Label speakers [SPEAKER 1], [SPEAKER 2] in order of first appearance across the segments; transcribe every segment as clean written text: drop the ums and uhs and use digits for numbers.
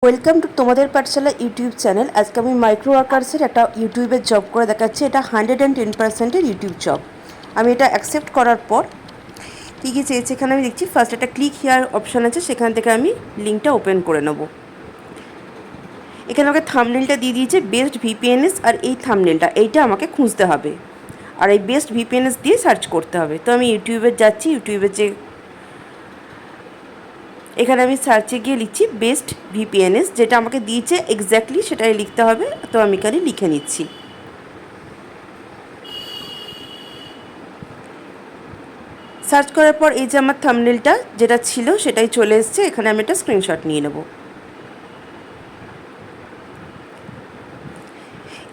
[SPEAKER 1] Welcome to তোমাদের পাঠশালা YouTube channel. আজকে আমি মাইক্রোওয়ার্কার্সের একটা ইউটিউবের জব করে দেখাচ্ছি। এটা 110% ইউটিউব জব। আমি এটা অ্যাকসেপ্ট করার পর কী কী চেয়েছি এখানে আমি দেখছি। ফার্স্ট একটা ক্লিক হিয়ার অপশান আছে, সেখান থেকে আমি লিঙ্কটা ওপেন করে নেব। এখানে আমাকে থাম্বনেলটা দিয়ে দিয়েছে বেস্ট ভিপিএনএস, আর এই থাম্বনেলটা এইটা আমাকে খুঁজতে হবে, আর এই বেস্ট ভিপিএনএস দিয়ে সার্চ করতে হবে। তো আমি ইউটিউবে যাচ্ছি, ইউটিউবের যে এখানে আমি সার্চে গিয়ে লিখছি বেস্ট ভিপিএনএস, যেটা আমাকে দিয়েছে এক্স্যাক্টলি সেটাই লিখতে হবে। তো আমি এখানে লিখে নিচ্ছি। সার্চ করার পর এই যে আমার থাম্বনেলটা যেটা ছিল সেটাই চলে এসছে। এখানে আমি একটা স্ক্রিনশট নিয়ে নেব।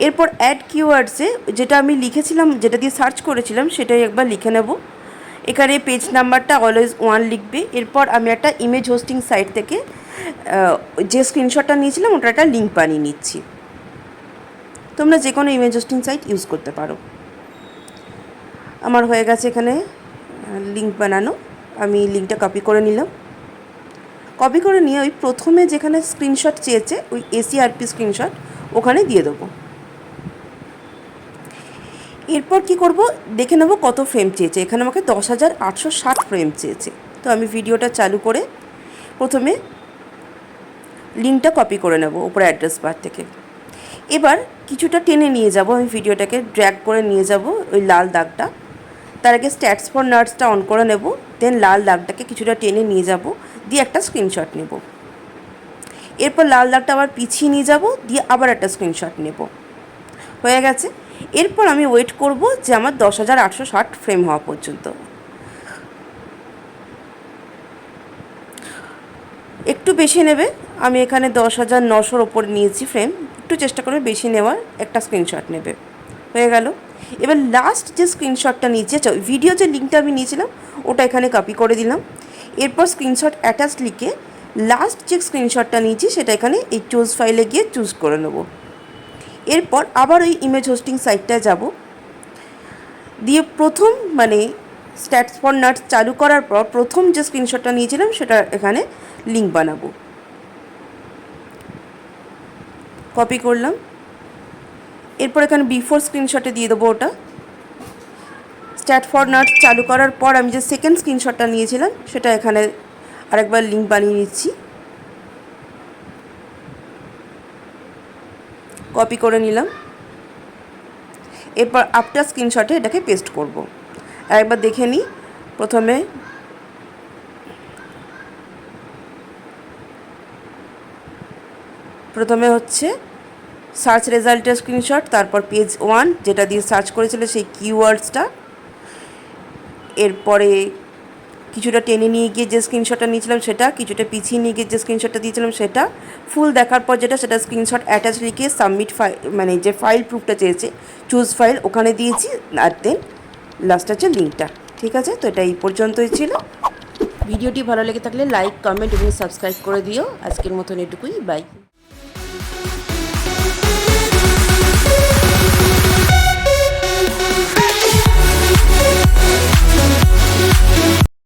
[SPEAKER 1] এরপর অ্যাড কিওয়ার্ডসে যেটা আমি লিখেছিলাম, যেটা দিয়ে সার্চ করেছিলাম, সেটাই একবার লিখে নেব। এখানে পেজ নাম্বারটা অলওয়েজ 1 লিখবে। এরপর আমি একটা ইমেজ হোস্টিং সাইট থেকে যে স্ক্রিনশটটা নিয়েছিলাম ওটা একটা লিঙ্ক বানিয়ে নিচ্ছি। তোমরা যে কোনো ইমেজ হোস্টিং সাইট ইউজ করতে পারো। আমার হয়ে গেছে এখানে লিঙ্ক বানানো। আমি লিঙ্কটা কপি করে নিলাম। কপি করে নিয়ে ওই প্রথমে যেখানে স্ক্রিনশট চেয়েছে ওই এসিআরপি স্ক্রিনশট ওখানে দিয়ে দেবো। এরপর কি করব, দেখে নেব কত ফ্রেম চেয়েছে। এখানে আমাকে 10,860 ফ্রেম চেয়েছে। তো আমি ভিডিওটা চালু করে প্রথমে লিঙ্কটা কপি করে নেব উপরে অ্যাড্রেস বার থেকে। এবার কিছুটা টেনে নিয়ে যাব, আমি ভিডিওটাকে ড্র্যাগ করে নিয়ে যাব ওই লাল দাগটা। তার আগে স্ট্যাটস ফর নার্সটা অন করে নেব, দেন লাল দাগটাকে কিছুটা টেনে নিয়ে যাব, দিয়ে একটা স্ক্রিনশট নেব। এরপর লাল দাগটা আবার পিছিয়ে নিয়ে যাব, দিয়ে আবার একটা স্ক্রিনশট নেব। হয়ে গেছে। এরপর আমি ওয়েট করব যে আমার 10,860 ফ্রেম হওয়া পর্যন্ত। একটু বেশি নেবে, আমি এখানে 10,900 ওপর নিয়েছি ফ্রেম। একটু চেষ্টা করবে বেশি নেওয়ার, একটা স্ক্রিনশট নেবে। হয়ে গেল। এবার লাস্ট যে স্ক্রিনশটটা নিয়েছি, ভিডিও যে লিঙ্কটা আমি নিয়েছিলাম ওটা এখানে কপি করে দিলাম। এরপর স্ক্রিনশট অ্যাটাচ লিখে লাস্ট যে স্ক্রিনশটটা নিয়েছি সেটা এখানে এই চুজ ফাইলে গিয়ে চুজ করে নেব। এরপর আবার ওই ইমেজ হোস্টিং সাইটটায় যাব, দিয়ে প্রথম মানে স্ট্যাটস ফর নার্স চালু করার পর প্রথম যে স্ক্রিনশটটা নিয়েছিলাম সেটা এখানে লিঙ্ক বানাবো। কপি করলাম। এরপর এখানে বিফোর স্ক্রিনশটে দিয়ে দেবো ওটা। স্ট্যাট ফর নার্স চালু করার পর আমি যে সেকেন্ড স্ক্রিনশটটা নিয়েছিলাম সেটা এখানে আরেকবার লিঙ্ক বানিয়ে নিচ্ছি। কপি করে নিলাম। এরপর আফটার স্ক্রিনশটে এটাকে পেস্ট করব। একবার দেখে নিই। প্রথমে হচ্ছে সার্চ রেজাল্টের স্ক্রিনশট, তারপর পেজ 1 যেটা দিয়ে সার্চ করেছিল সেই কিওয়ার্ডসটা। এরপরে কিছুটা টেনে নিয়ে গিয়ে যে স্ক্রিনশটটা নিয়েছিলাম সেটা, কিছুটা পিছিয়ে নিয়ে গিয়ে যে স্ক্রিনশটটা দিয়েছিলাম সেটা, ফুল দেখার পর সেটা স্ক্রিনশট অ্যাটাচ লিখে সাবমিট ফাইল মানে যে ফাইল প্রুফটা চেয়েছে চুজ ফাইল ওখানে দিয়েছি, আর দেন লাস্ট হচ্ছে লিঙ্কটা। ঠিক আছে, তো এটা এই পর্যন্তই ছিল। ভিডিওটি ভালো লেগে থাকলে লাইক, কমেন্ট এবং সাবস্ক্রাইব করে দিও। আজকের মতন এটুকুই, বাই।